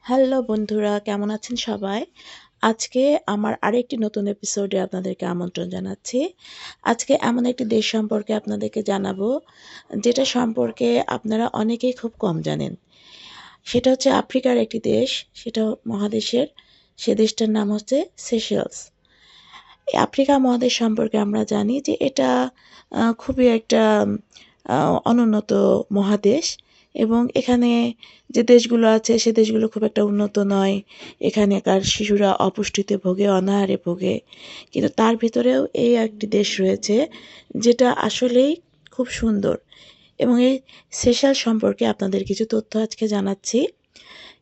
Hello বন্ধুরা, কেমন আছেন সবাই? আজকে আমার আরেকটি নতুন এপিসোডে আপনাদেরকে আমন্ত্রণ জানাচ্ছি। আজকে এমন একটি দেশ সম্পর্কে আপনাদেরকে জানাবো, যেটা সম্পর্কে আপনারা অনেকেই খুব কম জানেন। সেটা হচ্ছে আফ্রিকার একটি দেশ, সেটা মহাদেশের, সে দেশটার নাম হচ্ছে সেশেলস। এই আফ্রিকা মহাদেশ সম্পর্কে আমরা জানি যে এটা খুবই একটা অনুন্নত মহাদেশ এবং এখানে যে দেশগুলো আছে সে দেশগুলো খুব একটা উন্নত নয়। এখানকার শিশুরা অপুষ্টিতে ভোগে, অনাহারে ভোগে। কিন্তু তার ভিতরেও এই একটি দেশ রয়েছে যেটা আসলেই খুব সুন্দর এবং এই সেশাল সম্পর্কে আপনাদের কিছু তথ্য আজকে জানাচ্ছি।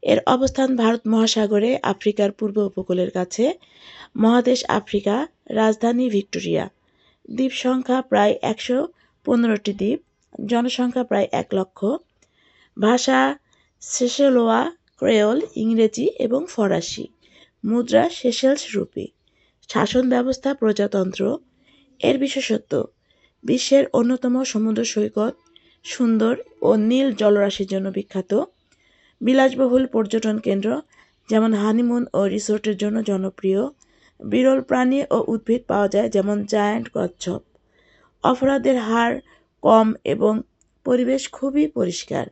এর অবস্থান ভারত মহাসাগরে আফ্রিকার পূর্ব উপকূলের কাছে। মহাদেশ আফ্রিকা, রাজধানী ভিক্টোরিয়া। দ্বীপ সংখ্যা প্রায় ১১৫টি দ্বীপ, জনসংখ্যা প্রায় ১,০০,০০০। ভাষা সেশেলোয়া, ক্রেওল, ইংরেজি এবং ফরাসি। মুদ্রা সেশেলস রুপি। শাসন ব্যবস্থা প্রজাতন্ত্র। এর বিশেষত্ব: বিশ্বের অন্যতম সমুদ্র সৈকত, সুন্দর ও নীল জলরাশির জন্য বিখ্যাত। বিলাসবহুল পর্যটন কেন্দ্র, যেমন হানিমুন ও রিসোর্টের জন্য জনপ্রিয়। বিরল প্রাণী ও উদ্ভিদ পাওয়া যায়, যেমন জায়ান্ট কচ্ছপ। অপরাধের হার কম এবং পরিবেশ খুবই পরিষ্কার।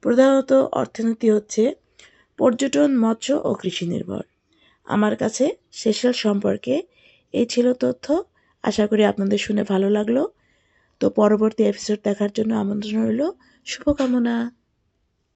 প্রধানত অর্থনীতি হচ্ছে পর্যটন, মৎস্য ও কৃষি নির্ভর। আমার কাছে সেশেলস সম্পর্কে এই ছিল তথ্য। আশা করি আপনাদের শুনে ভালো লাগলো। তো পরবর্তী এপিসোড দেখার জন্য আমন্ত্রণ রইল। শুভকামনা।